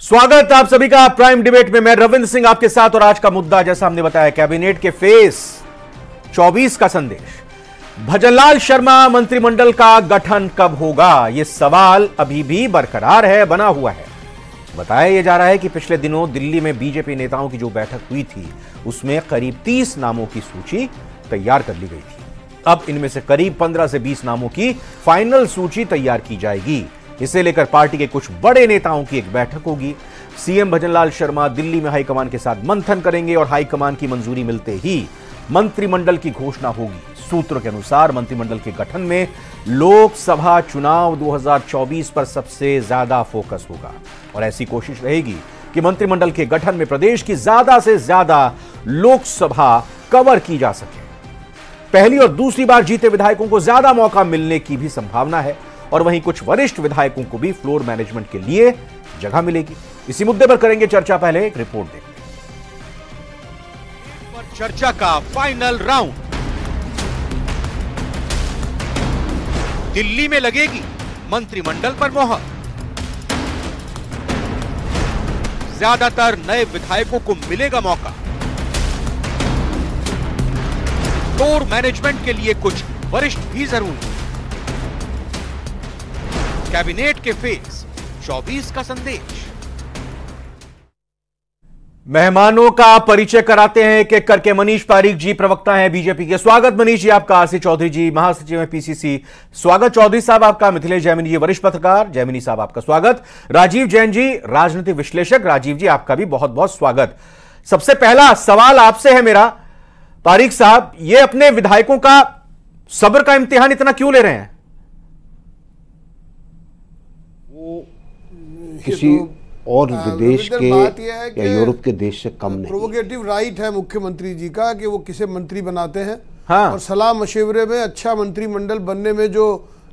स्वागत आप सभी का प्राइम डिबेट में। मैं रविंद्र सिंह आपके साथ और आज का मुद्दा जैसा हमने बताया, कैबिनेट के फेस 24 का संदेश। भजनलाल शर्मा मंत्रिमंडल का गठन कब होगा, यह सवाल अभी भी बरकरार है, बना हुआ है। बताया यह जा रहा है कि पिछले दिनों दिल्ली में बीजेपी नेताओं की जो बैठक हुई थी उसमें करीब 30 नामों की सूची तैयार कर ली गई थी। अब इनमें से करीब 15 से 20 नामों की फाइनल सूची तैयार की जाएगी। इसे लेकर पार्टी के कुछ बड़े नेताओं की एक बैठक होगी। सीएम भजनलाल शर्मा दिल्ली में हाईकमान के साथ मंथन करेंगे और हाईकमान की मंजूरी मिलते ही मंत्रिमंडल की घोषणा होगी। सूत्रों के अनुसार मंत्रिमंडल के गठन में लोकसभा चुनाव 2024 पर सबसे ज्यादा फोकस होगा और ऐसी कोशिश रहेगी कि मंत्रिमंडल के गठन में प्रदेश की ज्यादा से ज्यादा लोकसभा कवर की जा सके। पहली और दूसरी बार जीते विधायकों को ज्यादा मौका मिलने की भी संभावना है और वहीं कुछ वरिष्ठ विधायकों को भी फ्लोर मैनेजमेंट के लिए जगह मिलेगी। इसी मुद्दे पर करेंगे चर्चा। पहले एक रिपोर्ट देखते हैं। चर्चा का फाइनल राउंड दिल्ली में लगेगी मंत्रिमंडल पर मोहर। ज्यादातर नए विधायकों को मिलेगा मौका। फ्लोर मैनेजमेंट के लिए कुछ वरिष्ठ भी जरूरी। कैबिनेट के फेस 24 का संदेश। मेहमानों का परिचय कराते हैं एक एक करके। मनीष पारीक जी प्रवक्ता हैं बीजेपी के। स्वागत मनीष जी आपका। आरसी चौधरी जी महासचिव हैं पीसीसी। स्वागत चौधरी साहब आपका। मिथिलेश जैमिनी जी वरिष्ठ पत्रकार। जैमिनी साहब आपका स्वागत। राजीव जैन जी राजनीतिक विश्लेषक। राजीव जी आपका भी बहुत बहुत स्वागत। सबसे पहला सवाल आपसे है मेरा, पारीक साहब, ये अपने विधायकों का सब्र का इम्तिहान इतना क्यों ले रहे हैं? किसी और विदेश के या यूरोप के देश से कम नहीं। प्रोवोकेटिव राइट है मुख्यमंत्री जी का कि वो किसे मंत्री बनाते हैं। हाँ। और सलाह मशवरे में अच्छा मंत्रिमंडल बनने में जो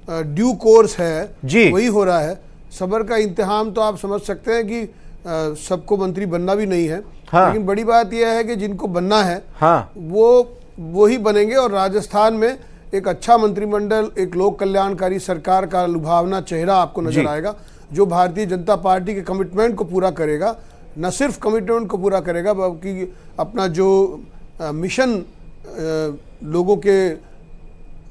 ड्यू कोर्स है जी वही हो रहा है। सब्र का इम्तिहान तो आप समझ सकते हैं कि सबको मंत्री बनना भी नहीं है। हाँ। लेकिन बड़ी बात यह है कि जिनको बनना है हाँ। वो ही बनेंगे और राजस्थान में एक अच्छा मंत्रिमंडल, एक लोक कल्याणकारी सरकार का लुभावना चेहरा आपको नजर आएगा जो भारतीय जनता पार्टी के कमिटमेंट को पूरा करेगा। न सिर्फ कमिटमेंट को पूरा करेगा बल्कि अपना जो मिशन लोगों के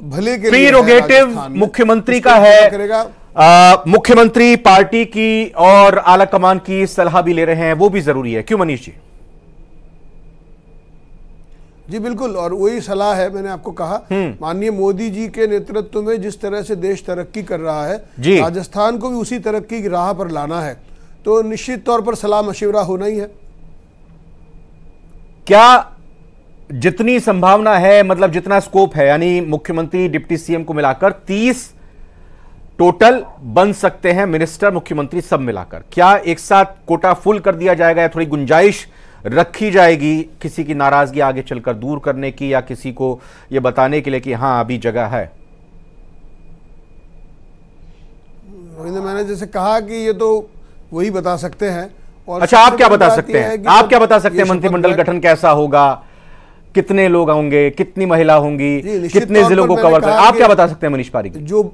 भले के लिए प्रीरोगेटिव मुख्यमंत्री का है करेगा। मुख्यमंत्री पार्टी की और आला कमान की सलाह भी ले रहे हैं, वो भी जरूरी है। क्यों मनीष जी? जी बिल्कुल, और वही सलाह है। मैंने आपको कहा माननीय मोदी जी के नेतृत्व में जिस तरह से देश तरक्की कर रहा है, राजस्थान को भी उसी तरक्की की राह पर लाना है, तो निश्चित तौर पर सलाह मशवरा होना ही है। क्या जितनी संभावना है, मतलब जितना स्कोप है, यानी मुख्यमंत्री डिप्टी सीएम को मिलाकर 30 टोटल बन सकते हैं मिनिस्टर मुख्यमंत्री सब मिलाकर? क्या एक साथ कोटा फुल कर दिया जाएगा या थोड़ी गुंजाइश रखी जाएगी किसी की नाराजगी आगे चलकर दूर करने की या किसी को यह बताने के लिए कि हां अभी जगह है? मैंने जैसे कहा कि ये तो वही बता सकते हैं। और अच्छा, आप क्या बता सकते हैं? आप क्या बता सकते हैं मंत्रिमंडल गठन कैसा होगा, कितने लोग होंगे, कितनी महिला होंगी, कितने जिलों को कवर कर, आप क्या बता सकते हैं मनीष पारीक? जो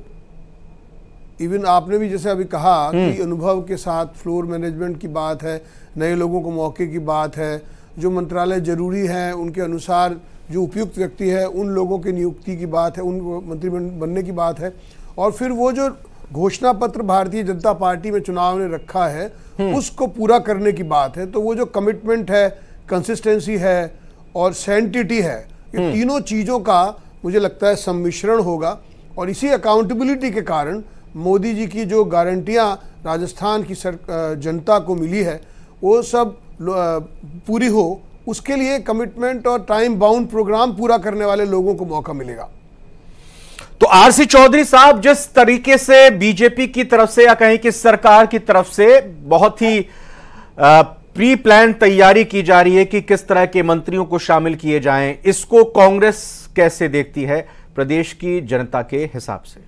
इवन आपने भी जैसे अभी कहा कि अनुभव के साथ फ्लोर मैनेजमेंट की बात है, नए लोगों को मौके की बात है, जो मंत्रालय जरूरी है उनके अनुसार जो उपयुक्त व्यक्ति है उन लोगों की नियुक्ति की बात है, उन मंत्री बनने की बात है, और फिर वो जो घोषणा पत्र भारतीय जनता पार्टी में चुनाव ने रखा है उसको पूरा करने की बात है। तो वो जो कमिटमेंट है, कंसिस्टेंसी है और सैंटिटी है, ये तीनों चीज़ों का मुझे लगता है सम्मिश्रण होगा। और इसी अकाउंटेबिलिटी के कारण मोदी जी की जो गारंटियां राजस्थान की जनता को मिली है वो सब पूरी हो, उसके लिए कमिटमेंट और टाइम बाउंड प्रोग्राम पूरा करने वाले लोगों को मौका मिलेगा। तो आरसी चौधरी साहब, जिस तरीके से बीजेपी की तरफ से या कहीं कि सरकार की तरफ से बहुत ही प्री प्लान तैयारी की जा रही है कि किस तरह के मंत्रियों को शामिल किए जाएं, इसको कांग्रेस कैसे देखती है प्रदेश की जनता के हिसाब से?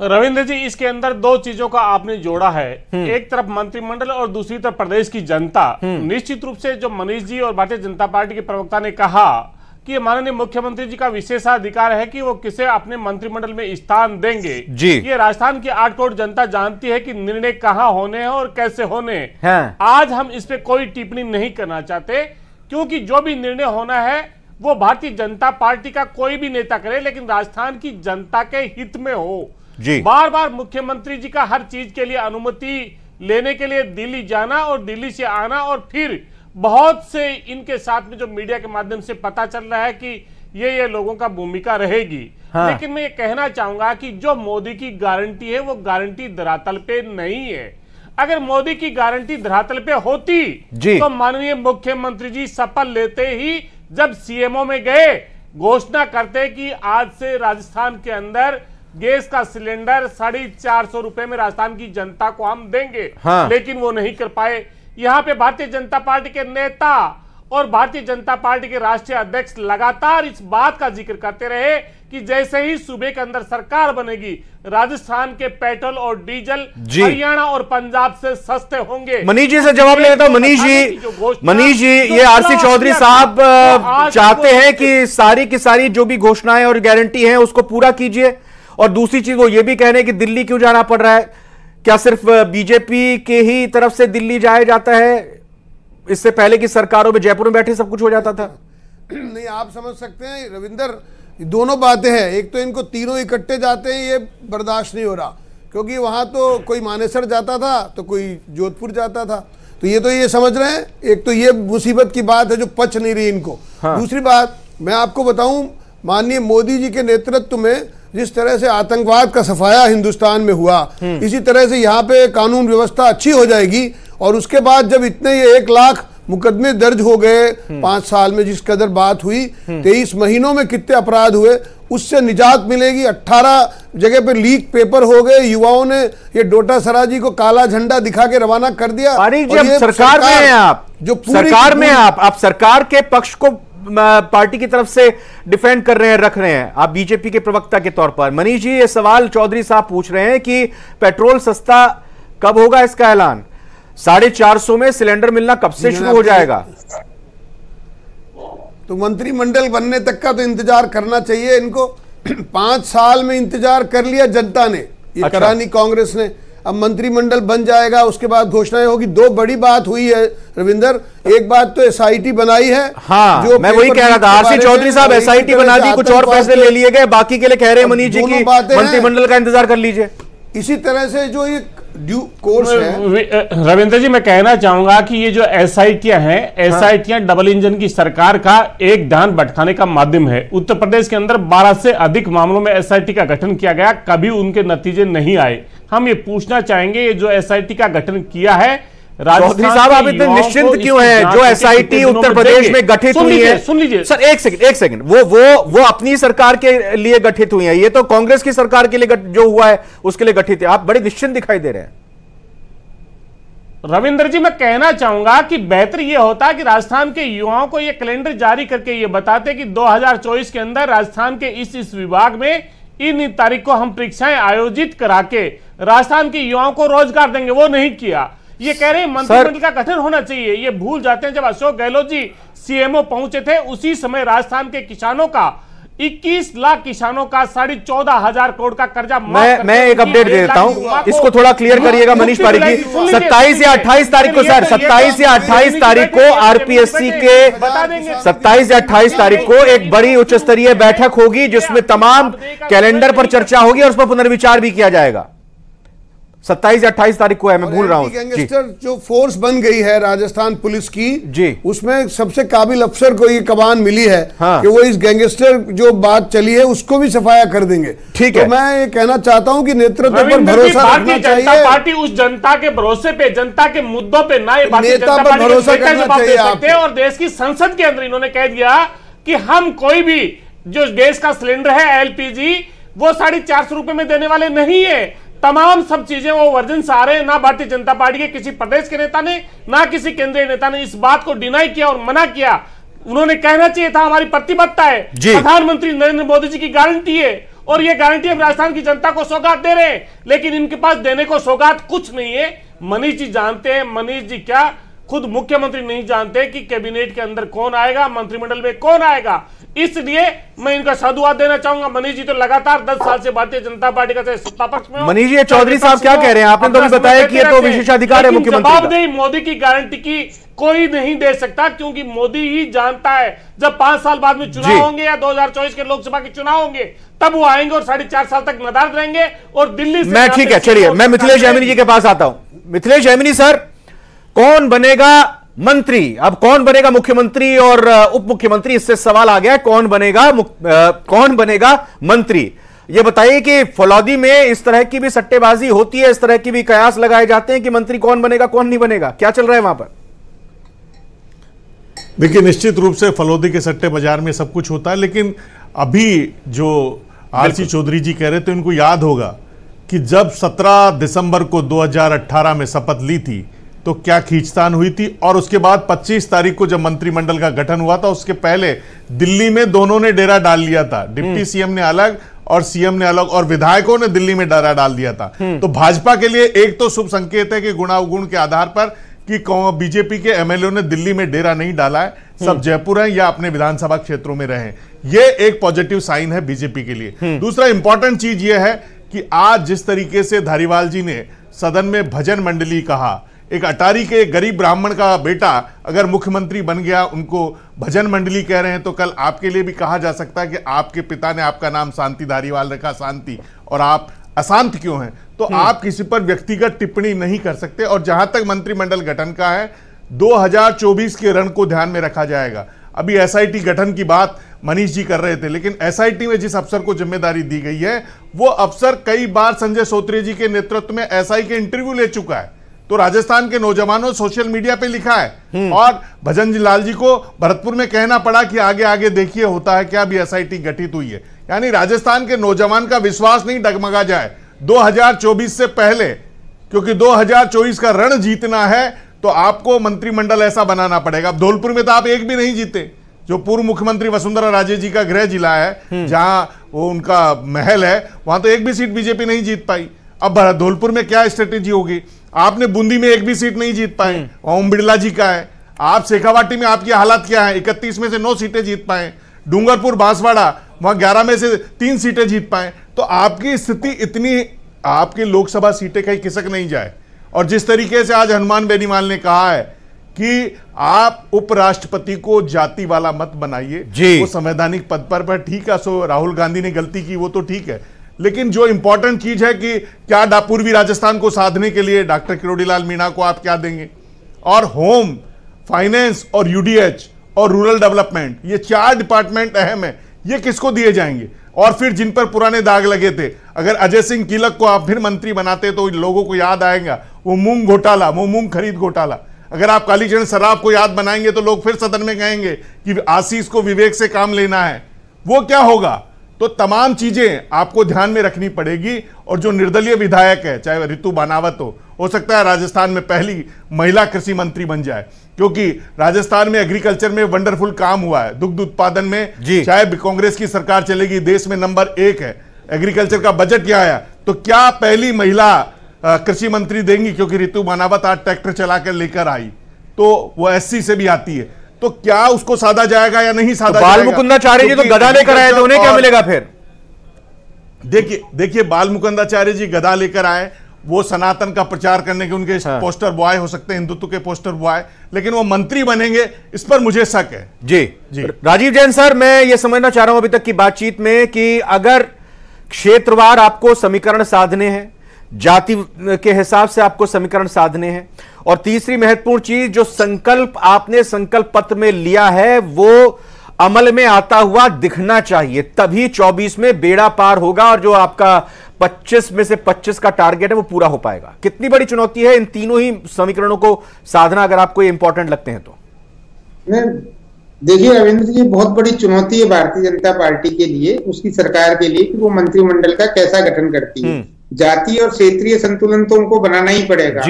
रविंद्र जी, इसके अंदर दो चीजों का आपने जोड़ा है। एक तरफ मंत्रिमंडल और दूसरी तरफ प्रदेश की जनता। निश्चित रूप से जो मनीष जी और भारतीय जनता पार्टी के प्रवक्ता ने कहा कि माननीय मुख्यमंत्री जी का विशेषाधिकार है कि वो किसे अपने मंत्रिमंडल में स्थान देंगे जी। ये राजस्थान की 8 करोड़ जनता जानती है कि निर्णय कहां होने हैं और कैसे होने हैं। हाँ। आज हम इस पे कोई टिप्पणी नहीं करना चाहते, क्योंकि जो भी निर्णय होना है वो भारतीय जनता पार्टी का कोई भी नेता करे, लेकिन राजस्थान की जनता के हित में हो जी। बार बार मुख्यमंत्री जी का हर चीज के लिए अनुमति लेने के लिए दिल्ली जाना और दिल्ली से आना, और फिर बहुत से इनके साथ में जो मीडिया के माध्यम से पता चल रहा है कि ये लोगों का भूमिका रहेगी। हाँ। लेकिन मैं ये कहना चाहूंगा कि जो मोदी की गारंटी है वो गारंटी धरातल पे नहीं है। अगर मोदी की गारंटी धरातल पे होती तो माननीय मुख्यमंत्री जी शपथ लेते ही जब सीएमओ में गए घोषणा करते कि आज से राजस्थान के अंदर गैस का सिलेंडर 450 रुपए में राजस्थान की जनता को हम देंगे। हाँ। लेकिन वो नहीं कर पाए। यहां पे भारतीय जनता पार्टी के नेता और भारतीय जनता पार्टी के राष्ट्रीय अध्यक्ष लगातार इस बात का जिक्र करते रहे कि जैसे ही सूबे के अंदर सरकार बनेगी राजस्थान के पेट्रोल और डीजल हरियाणा और पंजाब से सस्ते होंगे। मनीष जी से जवाब ले लेता हूं। मनीष जी ये आरसी चौधरी साहब चाहते हैं कि सारी की सारी जो भी घोषणाएं और गारंटी हैं उसको पूरा कीजिए, और दूसरी चीज वो ये भी कह रहे हैं कि दिल्ली क्यों जाना पड़ रहा है, क्या सिर्फ बीजेपी के ही तरफ से दिल्ली जाया जाता है? इससे पहले की सरकारों में जयपुर में बैठे सब कुछ हो जाता था। नहीं, आप समझ सकते हैं रविंदर, दोनों बातें हैं। एक तो इनको तीनों इकट्ठे जाते हैं, ये बर्दाश्त नहीं हो रहा, क्योंकि वहां तो कोई मानेसर जाता था तो कोई जोधपुर जाता था, तो ये समझ रहे हैं। एक तो ये मुसीबत की बात है जो पच नहीं रही इनको। हाँ। दूसरी बात मैं आपको बताऊं, माननीय मोदी जी के नेतृत्व में जिस तरह से आतंकवाद का सफाया हिंदुस्तान में हुआ, इसी तरह से यहाँ पे कानून व्यवस्था अच्छी हो जाएगी, और उसके बाद जब इतने ये 1 लाख मुकदमे दर्ज हो गए 5 साल में, जिस कदर बात हुई, 23 महीनों में कितने अपराध हुए, उससे निजात मिलेगी। 18 जगह पे लीक पेपर हो गए, युवाओं ने ये डोटा सराजी को काला झंडा दिखा के रवाना कर दिया। जब सरकार में हैं आप, जो सरकार में आप सरकार के पक्ष को पार्टी की तरफ से डिफेंड कर रहे हैं, रख रहे हैं आप बीजेपी के प्रवक्ता के तौर पर। मनीष जी ये सवाल चौधरी साहब पूछ रहे हैं कि पेट्रोल सस्ता कब होगा, इसका ऐलान 450 में सिलेंडर मिलना कब से शुरू हो जाएगा? तो मंत्रिमंडल बनने तक का तो इंतजार करना चाहिए इनको। 5 साल में इंतजार कर लिया जनता ने, ये करा नहीं कांग्रेस ने। अब मंत्रिमंडल बन जाएगा, उसके बाद घोषणाएं होगी। 2 बड़ी बात हुई है रविंदर, एक बात तो एसआईटी बनाई है। हाँ, जो मैं वही कह रहा था, आरसी चौधरी साहब एसआईटी बना दी, कुछ और फैसले ले लिए गए, बाकी के लिए कह रहे हैं मनीष जी की मंत्रिमंडल का इंतजार कर लीजिए। इसी तरह से जो ये ड्यू कोर्स है रविंद्र जी, मैं कहना चाहूंगा कि ये जो एसआईटियां हैं, एसआईटियां डबल इंजन की सरकार का एक ध्यान भटकाने का माध्यम है। उत्तर प्रदेश के अंदर 12 से अधिक मामलों में एसआईटी का गठन किया गया, कभी उनके नतीजे नहीं आए। हम ये पूछना चाहेंगे, ये जो एसआईटी का गठन किया है, चौधरी साहब आप इतने निश्चिंत क्यों हैं? जो एसआईटी उत्तर प्रदेश में गठित हुई है, सुन लीजिए सर, एक सेकंड, वो अपनी सरकार के लिए गठित हुई है, ये तो कांग्रेस की सरकार के लिए जो हुआ है उसके लिए गठित है। आप बड़े निश्चिंत दिखाई दे रहे हैं। रविंद्र जी, मैं कहना चाहूंगा कि बेहतर यह होता कि राजस्थान के युवाओं को यह कैलेंडर जारी करके ये बताते कि 2024 के अंदर राजस्थान के इस विभाग में इन तारीख को हम परीक्षाएं आयोजित करा के राजस्थान के युवाओं को रोजगार देंगे। वो नहीं किया। ये कह रहे हैं मंत्रिमंडल का गठन होना चाहिए। ये भूल जाते हैं जब अशोक गहलोत जी सीएमओ पहुंचे थे, उसी समय राजस्थान के किसानों का 21 लाख किसानों का 14,500 करोड़ का कर्जा मैं एक अपडेट दे देता हूं, इसको थोड़ा क्लियर करिएगा मनीष पारीक जी। 27 या 28 तारीख को सर, 27 या 28 तारीख को आरपीएससी के 27 या 28 तारीख को एक बड़ी उच्च स्तरीय बैठक होगी जिसमें तमाम कैलेंडर पर चर्चा होगी और उस पर पुनर्विचार भी किया जाएगा। 27 या 28 तारीख को है, मैं भूल रहा हूं। गैंगस्टर जो फोर्स बन गई है राजस्थान पुलिस की जी, उसमें सबसे काबिल अफसर को ये कमान मिली है। हाँ। कि वो इस गैंगस्टर जो बात चली है उसको भी सफाया कर देंगे। ठीक है, तो मैं ये कहना चाहता हूं कि नेतृत्व पर भरोसा रखना चाहिए। पार्टी उस जनता के भरोसे पे, जनता के मुद्दों पे ना नेता पर भरोसा करना चाहिए आपको। और देश की संसद के अंदर इन्होंने कह दिया कि हम कोई भी जो गैस का सिलेंडर है एलपीजी वो 450 रुपए में देने वाले नहीं है। तमाम सब चीजें वो वर्जन आ रहे हैं। ना भारतीय जनता पार्टी के किसी प्रदेश के नेता ने, ना किसी केंद्रीय नेता ने इस बात को डिनाई किया और मना किया। उन्होंने कहना चाहिए था हमारी प्रतिबद्धता है, प्रधानमंत्री नरेंद्र मोदी जी की गारंटी है और ये गारंटी हम राजस्थान की जनता को सौगात दे रहे हैं, लेकिन इनके पास देने को सौगात कुछ नहीं है। मनीष जी जानते हैं, मनीष जी क्या खुद मुख्यमंत्री नहीं जानते कि कैबिनेट के अंदर कौन आएगा, मंत्रिमंडल में कौन आएगा। इसलिए मैं इनका साधुवाद देना चाहूंगा। मनीष जी तो लगातार 10 साल से भारतीय जनता पार्टी का सत्ता पक्ष में। मनीष जी, चौधरी साहब क्या कह रहे हैं? आपने तो भी बताया कि ये तो विशेषाधिकार है मुख्यमंत्री का। जवाबदेही मोदी की गारंटी की कोई नहीं दे सकता, क्योंकि मोदी ही जानता है जब 5 साल बाद में चुनाव होंगे या 2024 के लोकसभा के चुनाव होंगे, तब वो आएंगे और 4.5 साल तक नदारद रहेंगे और दिल्ली से। मैं ठीक है, चलिए मैं मिथिलेश जैमिनी जी के पास आता हूं। मिथिलेश जैमिनी सर, कौन बनेगा मंत्री? अब कौन बनेगा मुख्यमंत्री और उप मुख्यमंत्री, इससे सवाल आ गया कौन बनेगा मंत्री। ये बताइए कि फलौदी में इस तरह की भी सट्टेबाजी होती है, इस तरह की भी कयास लगाए जाते हैं कि मंत्री कौन बनेगा कौन नहीं बनेगा, क्या चल रहा है वहां पर? देखिए, निश्चित रूप से फलौदी के सट्टे बाजार में सब कुछ होता है, लेकिन अभी जो आरसी चौधरी जी कह रहे थे, उनको याद होगा कि जब 17 दिसंबर को 2018 में शपथ ली थी तो क्या खींचतान हुई थी, और उसके बाद 25 तारीख को जब मंत्रिमंडल का गठन हुआ था, उसके पहले दिल्ली में दोनों ने डेरा डाल लिया था। डिप्टी सीएम ने अलग और सीएम ने अलग, और विधायकों ने दिल्ली में डेरा डाल दिया था। तो भाजपा के लिए एक तो शुभ संकेत है कि गुणावगुण के आधार पर कि बीजेपी के एमएलए ने दिल्ली में डेरा नहीं डाला है, सब जयपुर हैं या अपने विधानसभा क्षेत्रों में रहे। ये एक पॉजिटिव साइन है बीजेपी के लिए। दूसरा इंपॉर्टेंट चीज ये है कि आज जिस तरीके से धारीवाल जी ने सदन में भजन मंडली कहा, एक अटारी के गरीब ब्राह्मण का बेटा अगर मुख्यमंत्री बन गया, उनको भजन मंडली कह रहे हैं, तो कल आपके लिए भी कहा जा सकता है कि आपके पिता ने आपका नाम शांति धारीवाल रखा, शांति, और आप अशांत क्यों हैं? तो आप किसी पर व्यक्तिगत टिप्पणी नहीं कर सकते। और जहां तक मंत्रिमंडल गठन का है, 2024 के रण को ध्यान में रखा जाएगा। अभी एसआईटी गठन की बात मनीष जी कर रहे थे, लेकिन एसआईटी में जिस अफसर को जिम्मेदारी दी गई है, वो अफसर कई बार संजय सोत्रे जी के नेतृत्व में एसआई के इंटरव्यू ले चुका है। तो राजस्थान के नौजवानों सोशल मीडिया पे लिखा है, और भजन लाल जी को भरतपुर में कहना पड़ा कि आगे आगे देखिए होता है क्या, भी एसआईटी गठित हुई है। यानी राजस्थान के नौजवान का विश्वास नहीं डगमगा जाए 2024 से पहले, क्योंकि 2024 का रण जीतना है तो आपको मंत्रिमंडल ऐसा बनाना पड़ेगा। अब धौलपुर में तो आप एक भी नहीं जीते, जो पूर्व मुख्यमंत्री वसुंधरा राजे जी का गृह जिला है, जहां वो उनका महल है, वहां तो एक भी सीट बीजेपी नहीं जीत पाई। अब धौलपुर में क्या स्ट्रेटेजी होगी? आपने बूंदी में एक भी सीट नहीं जीत पाए, ओम बिरला जी का है। आप शेखावाटी में आपकी हालत क्या है? 31 में से 9 सीटें जीत पाए। डूंगरपुर बांसवाड़ा, वहां 11 में से 3 सीटें जीत पाए। तो आपकी स्थिति इतनी, आपकी लोकसभा सीटें कहीं खिसक नहीं जाए। और जिस तरीके से आज हनुमान बेनीवाल ने कहा है कि आप उपराष्ट्रपति को जाति वाला मत बनाइए, वो संवैधानिक पद पर ठीक है। सो राहुल गांधी ने गलती की, वो तो ठीक है, लेकिन जो इंपॉर्टेंट चीज है कि क्या पूर्वी राजस्थान को साधने के लिए डॉक्टर किरोड़ीलाल मीणा को आप क्या देंगे, और होम, फाइनेंस और यूडीएच और रूरल डेवलपमेंट, ये 4 डिपार्टमेंट अहम है, ये किसको दिए जाएंगे? और फिर जिन पर पुराने दाग लगे थे, अगर अजय सिंह किलक को आप फिर मंत्री बनाते तो लोगों को याद आएगा वो मूंग घोटाला, वो मूंग खरीद घोटाला। अगर आप कालीचरण सराफ को याद बनाएंगे तो लोग फिर सदन में कहेंगे कि आशीष को विवेक से काम लेना है। वो क्या होगा? तो तमाम चीजें आपको ध्यान में रखनी पड़ेगी। और जो निर्दलीय विधायक है, चाहे रितु बानावत हो सकता है राजस्थान में पहली महिला कृषि मंत्री बन जाए, क्योंकि राजस्थान में एग्रीकल्चर में वंडरफुल काम हुआ है। दुग्ध उत्पादन में चाहे कांग्रेस की सरकार चलेगी, देश में नंबर 1 है। एग्रीकल्चर का बजट क्या आया, तो क्या पहली महिला कृषि मंत्री देंगी? क्योंकि रितु बानावत आज ट्रैक्टर चलाकर लेकर आई, तो वो एससी से भी आती है। तो क्या उसको साधा जाएगा या नहीं साधा जाएगा? बाल मुकुंदाचार्य जी तो गदा लेकर आए, तो उन्हें क्या मिलेगा फिर? देखिए बाल मुकुंदाचार्य जी गदा लेकर आए, वो सनातन का प्रचार करने के उनके पोस्टर बॉय हो सकते हैं, हिंदुत्व के पोस्टर बॉय, लेकिन वो मंत्री बनेंगे, इस पर मुझे शक है। जी राजीव जैन सर, मैं ये समझना चाह रहा हूं अभी तक की बातचीत में कि अगर क्षेत्रवार आपको समीकरण साधने हैं, जाति के हिसाब से आपको समीकरण साधने हैं, और तीसरी महत्वपूर्ण चीज जो संकल्प आपने संकल्प पत्र में लिया है वो अमल में आता हुआ दिखना चाहिए, तभी 24 में बेड़ा पार होगा और जो आपका 25 में से 25 का टारगेट है वो पूरा हो पाएगा। कितनी बड़ी चुनौती है इन तीनों ही समीकरणों को साधना, अगर आपको ये इंपॉर्टेंट लगते हैं तो? देखिए रविंद्र जी, बहुत बड़ी चुनौती है भारतीय जनता पार्टी के लिए, उसकी सरकार के लिए, कि वो मंत्रिमंडल का कैसा गठन करती है। जातीय और क्षेत्रीय संतुलन तो उनको बनाना ही पड़ेगा,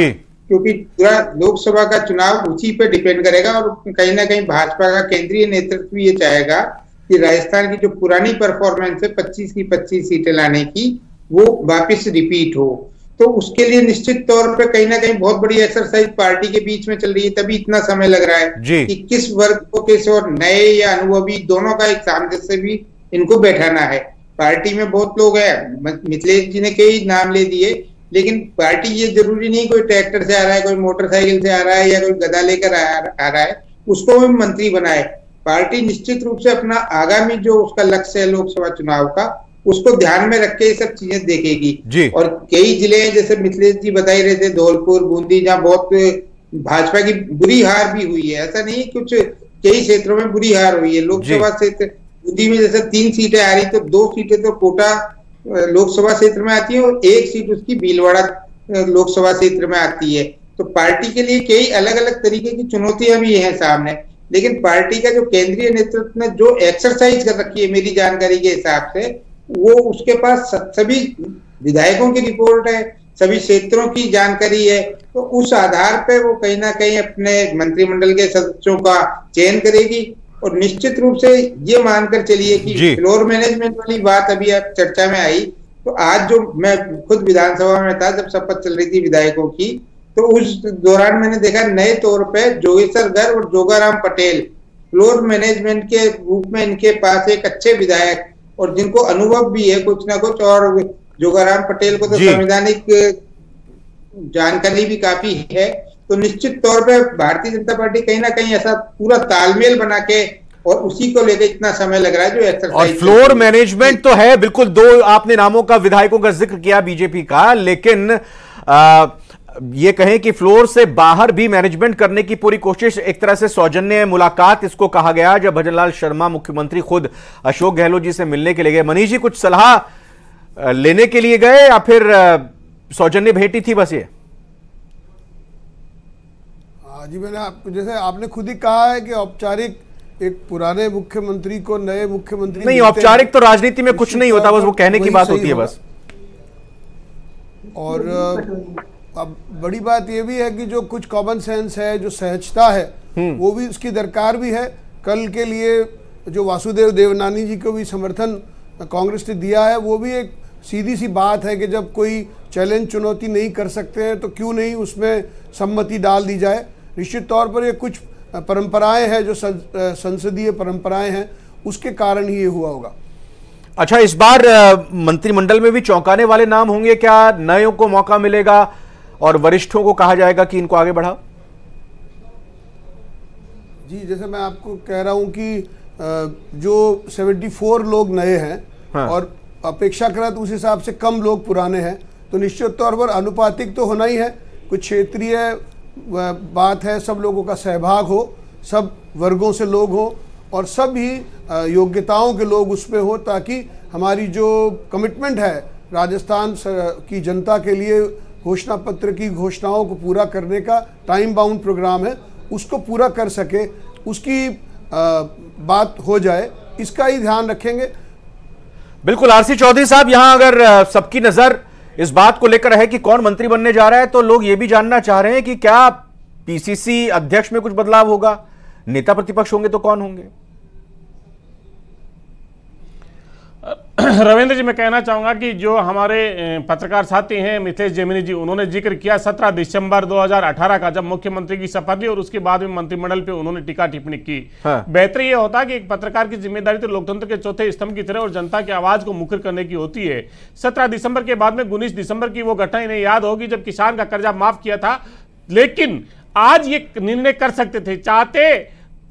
क्योंकि पूरा लोकसभा का चुनाव उसी पे डिपेंड करेगा। और कहीं ना कहीं भाजपा का केंद्रीय नेतृत्व ये चाहेगा कि राजस्थान की जो पुरानी परफॉर्मेंस है 25 की 25 सीटें लाने की, वो वापस रिपीट हो। तो उसके लिए निश्चित तौर पे कहीं ना कहीं बहुत बड़ी एक्सरसाइज पार्टी के बीच में चल रही है, तभी इतना समय लग रहा है कि किस वर्ग को किस और नए या अनुभवी दोनों का एक सामंजस्य भी इनको बैठाना है। पार्टी में बहुत लोग हैं, मिथिलेश जी ने कई नाम ले दिए, लेकिन पार्टी ये जरूरी नहीं कोई ट्रैक्टर से आ रहा है, कोई मोटरसाइकिल से आ रहा है या कोई गदा लेकर आ रहा है उसको भी मंत्री बनाए। पार्टी निश्चित रूप से अपना आगामी जो उसका लक्ष्य है लोकसभा चुनाव का, उसको ध्यान में रख के ये सब चीजें देखेगी। और कई जिले हैं जैसे मिथिलेश जी बता ही रहे थे, धौलपुर, बूंदी, जहाँ बहुत भाजपा की बुरी हार भी हुई है। ऐसा नहीं, कुछ कई क्षेत्रों में बुरी हार हुई है। लोकसभा क्षेत्र बूंदी में जैसे 3 सीटें आ रही, तो 2 सीटें तो कोटा लोकसभा क्षेत्र में आती है और 1 सीट उसकी भीलवाड़ा लोकसभा क्षेत्र में आती है। तो पार्टी के लिए कई अलग अलग तरीके की चुनौतियां भी हैं सामने, लेकिन पार्टी का जो केंद्रीय नेतृत्व ने जो एक्सरसाइज कर रखी है मेरी जानकारी के हिसाब से, वो उसके पास सभी विधायकों की रिपोर्ट है, सभी क्षेत्रों की जानकारी है, तो उस आधार पर वो कहीं ना कहीं अपने मंत्रिमंडल के सदस्यों का चयन करेगी। और निश्चित रूप से ये मानकर चलिए कि फ्लोर मैनेजमेंट वाली बात अभी आप चर्चा में आई, तो आज जो मैं खुद विधानसभा में था जब शपथ चल रही थी विधायकों की, तो उस दौरान मैंने देखा नए तौर पे जोगेश्वर गर्ग और जोगाराम पटेल फ्लोर मैनेजमेंट के रूप में इनके पास एक अच्छे विधायक और जिनको अनुभव भी है कुछ ना कुछ, और जोगाराम पटेल को तो संवैधानिक जानकारी भी काफी है। तो निश्चित तौर पे भारतीय जनता पार्टी कहीं ना कहीं ऐसा पूरा तालमेल बना के, और उसी को लेकर इतना समय लग रहा है जो एक्सरसाइज। और फ्लोर मैनेजमेंट तो है बिल्कुल, 2 आपने नामों का विधायकों का जिक्र किया बीजेपी का, लेकिन ये कहें कि फ्लोर से बाहर भी मैनेजमेंट करने की पूरी कोशिश, एक तरह से सौजन्य मुलाकात इसको कहा गया, जब भजनलाल शर्मा मुख्यमंत्री खुद अशोक गहलोत जी से मिलने के लिए गए। मनीष जी, कुछ सलाह लेने के लिए गए या फिर सौजन्य भेंट ही थी बस ये? जी, मैंने आपको जैसे आपने खुद ही कहा है कि औपचारिक एक पुराने मुख्यमंत्री को नए मुख्यमंत्री नहीं, औपचारिक तो राजनीति में कुछ नहीं होता, बस वो कहने की बात होती है बस। और अब बड़ी बात ये भी है कि जो कुछ कॉमन सेंस है, जो सहजता है, वो भी उसकी दरकार भी है। कल के लिए जो वासुदेव देवनानी जी को भी समर्थन कांग्रेस ने दिया है, वो भी एक सीधी सी बात है कि जब कोई चैलेंज चुनौती नहीं कर सकते हैं तो क्यों नहीं उसमें सम्मति डाल दी जाए। निश्चित तौर पर ये कुछ परंपराएं हैं, जो संसदीय परंपराएं हैं, उसके कारण ही ये हुआ होगा। अच्छा, इस बार मंत्रिमंडल में भी चौंकाने वाले नाम होंगे क्या? नयों को मौका मिलेगा और वरिष्ठों को कहा जाएगा कि इनको आगे बढ़ाओ? जी, जैसे मैं आपको कह रहा हूं कि जो 74 लोग नए हैं और अपेक्षाकृत उस हिसाब से कम लोग पुराने हैं, तो निश्चित तौर पर अनुपातिक तो होना ही है। कुछ क्षेत्रीय बात है, सब लोगों का सहभाग हो, सब वर्गों से लोग हो और सभी योग्यताओं के लोग उसमें हो, ताकि हमारी जो कमिटमेंट है राजस्थान की जनता के लिए, घोषणा पत्र की घोषणाओं को पूरा करने का टाइम बाउंड प्रोग्राम है, उसको पूरा कर सके, उसकी बात हो जाए, इसका ही ध्यान रखेंगे। बिल्कुल। आरसी चौधरी साहब, यहां अगर सबकी नजर इस बात को लेकर है कि कौन मंत्री बनने जा रहा है, तो लोग ये भी जानना चाह रहे हैं कि क्या पीसीसी अध्यक्ष में कुछ बदलाव होगा, नेता प्रतिपक्ष होंगे तो कौन होंगे? रविंद्र जी, मैं कहना चाहूंगा कि जो हमारे पत्रकार साथी हैं मिथिलेश जेमिनी जी, उन्होंने जिक्र किया 17 दिसंबर 2018 का, जब मुख्यमंत्री की शपथ ली और उसके बाद में मंत्रिमंडल पे उन्होंने टीका टिप्पणी की। बेहतर यह होता कि एक पत्रकार की जिम्मेदारी तो लोकतंत्र के चौथे स्तंभ की तरह और जनता की आवाज को मुखर करने की होती है। 17 दिसंबर के बाद में 19 दिसंबर की वो घटना इन्हें याद होगी जब किसान का कर्जा माफ किया था, लेकिन आज ये निर्णय कर सकते थे, चाहते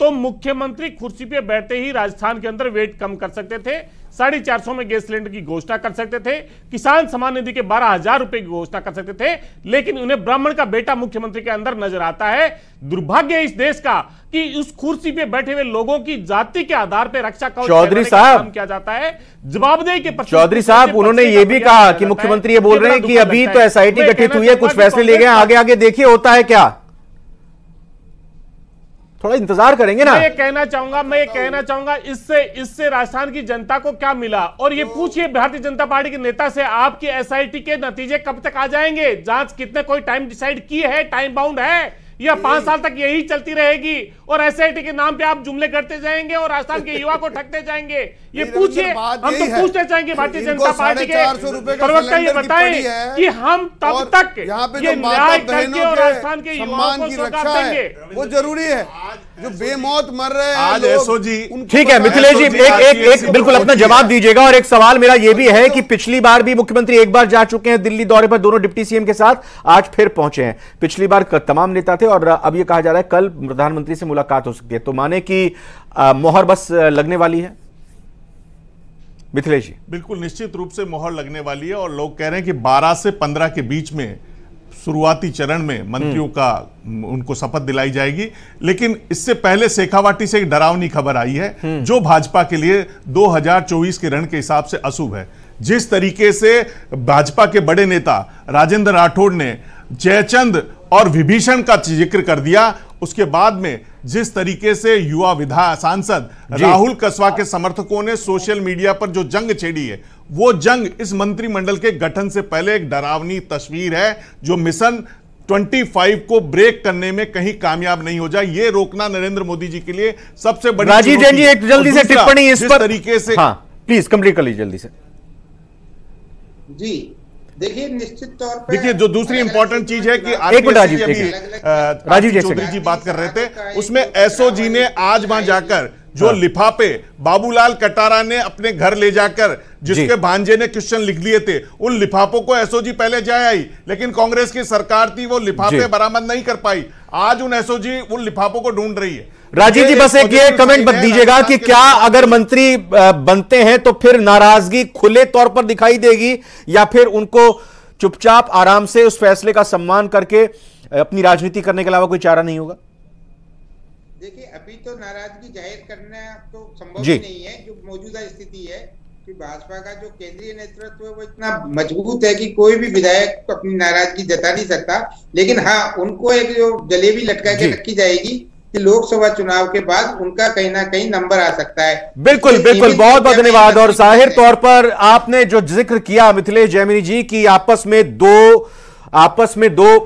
तो मुख्यमंत्री कुर्सी पे बैठते ही राजस्थान के अंदर वेट कम कर सकते थे, 450 में गैस सिलेंडर की घोषणा कर सकते थे, किसान सम्मान निधि के 12,000 रुपए की घोषणा कर सकते थे, लेकिन उन्हें ब्राह्मण का बेटा मुख्यमंत्री के अंदर नजर आता है। दुर्भाग्य इस देश का कि उस कुर्सी पे बैठे हुए लोगों की जाति के आधार पर रक्षा कवच चौधरी साहब किया जाता है। जवाबदेही के प्रति चौधरी साहब, उन्होंने ये भी कहा कि मुख्यमंत्री ये बोल रहे हैं कि अभी तो एसआईटी गठित हुई है, कुछ फैसले लिए गए, आगे आगे देखिए होता है क्या, थोड़ा इंतजार करेंगे ना। मैं ये कहना चाहूंगा इससे राजस्थान की जनता को क्या मिला, और ये पूछिए भारतीय जनता पार्टी के नेता से, आपकी एसआईटी के नतीजे कब तक आ जाएंगे? जांच कितने, कोई टाइम डिसाइड की है, टाइम बाउंड है, या 5 साल तक यही चलती रहेगी और एसआईटी के नाम पे आप जुमले करते जाएंगे और राजस्थान के युवा को ठगते जाएंगे? ये पूछिए, हम तो पूछते चाहेंगे भारतीय जनता पार्टी के प्रवक्ता ये बताएं कि हम तब तक ये न्याय करके और राजस्थान के युवाओं को सौगात देंगे। वो जरूरी है, जो बेमौत मर रहे हैं आज एसओजी। ठीक है मिथिलेश जी, एक बिल्कुल अपना जवाब दीजिएगा। और एक सवाल मेरा यह भी है कि पिछली बार भी मुख्यमंत्री एक बार जा चुके हैं दिल्ली दौरे पर, दोनों डिप्टी सीएम के साथ, आज फिर पहुंचे हैं। पिछली बार तमाम नेता थे और अब यह कहा जा रहा है कल प्रधानमंत्री से मुलाकात हो सकती है, तो माने कि मोहर बस लगने वाली है मिथिलेश जी? बिल्कुल निश्चित रूप से मोहर लगने वाली है और लोग कह रहे हैं कि 12 से 15 के बीच में शुरुआती चरण में मंत्रियों का उनको शपथ दिलाई जाएगी। लेकिन इससे पहले शेखावाटी से एक डरावनी खबर आई है जो भाजपा के लिए 2024 के रण के हिसाब से अशुभ है। जिस तरीके से भाजपा के बड़े नेता राजेंद्र राठौड़ ने जयचंद और विभीषण का जिक्र कर दिया, उसके बाद में जिस तरीके से युवा सांसद राहुल कसवा के समर्थकों ने सोशल मीडिया पर जो जंग छेड़ी है, वो जंग इस मंत्रिमंडल के गठन से पहले एक डरावनी तस्वीर है जो मिशन 25 को ब्रेक करने में कहीं कामयाब नहीं हो जाए। ये रोकना नरेंद्र मोदी जी के लिए सबसे बड़ी। राजीव जैन जी एक जल्दी से टिप्पणी इस पर तरीके से। हाँ प्लीज कंप्लीट कर लीजिए जल्दी से। जी देखिए, निश्चित तौर पर देखिए जो दूसरी इंपॉर्टेंट चीज है कि राजीव चौधरी जी बात कर रहे थे, उसमें एसओजी ने आज वहां जाकर जो लिफाफे बाबूलाल कटारा ने अपने घर ले जाकर जिसके भांजे ने क्वेश्चन लिख लिए थे, उन लिफाफों को एसओजी पहले जाए आई, लेकिन कांग्रेस की सरकार थी वो लिफाफे बरामद नहीं कर पाई। आज उन एसओजी उन लिफाफों को ढूंढ रही है। राजीव जी बस एक ये कमेंट बता दीजिएगा कि क्या अगर मंत्री बनते हैं तो फिर नाराजगी खुले तौर पर दिखाई देगी या फिर उनको चुपचाप आराम से उस फैसले का सम्मान करके अपनी राजनीति करने के अलावा कोई चारा नहीं होगा? देखिए, अभी तो नाराजगी जाहिर करना तो संभव ही नहीं है। जो मौजूदा स्थिति है कि भाजपा का जो केंद्रीय नेतृत्व है वो इतना मजबूत है कि कोई भी विधायक अपनी नाराजगी जता नहीं सकता। लेकिन हाँ, उनको एक जो जलेबी लटका के रखी जाएगी कि लोकसभा चुनाव के बाद उनका कहीं ना कहीं नंबर आ सकता है। बिल्कुल बिल्कुल, बहुत बहुत धन्यवाद। और जाहिर तौर पर आपने जो जिक्र किया मिथिलेश जैमिनी जी की आपस में दो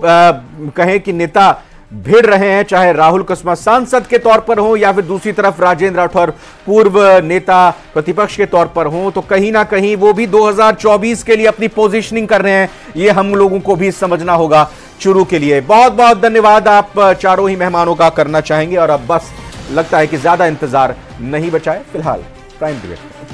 कहें कि नेता भिड़ रहे हैं, चाहे राहुल कसवा सांसद के तौर पर हो या फिर दूसरी तरफ राजेंद्र राठौर पूर्व नेता प्रतिपक्ष के तौर पर हो, तो कहीं ना कहीं वो भी 2024 के लिए अपनी पोजीशनिंग कर रहे हैं। ये हम लोगों को भी समझना होगा शुरू के लिए। बहुत बहुत धन्यवाद आप चारों ही मेहमानों का करना चाहेंगे और अब बस लगता है कि ज्यादा इंतजार नहीं बचा है फिलहाल प्राइम डिबेट में।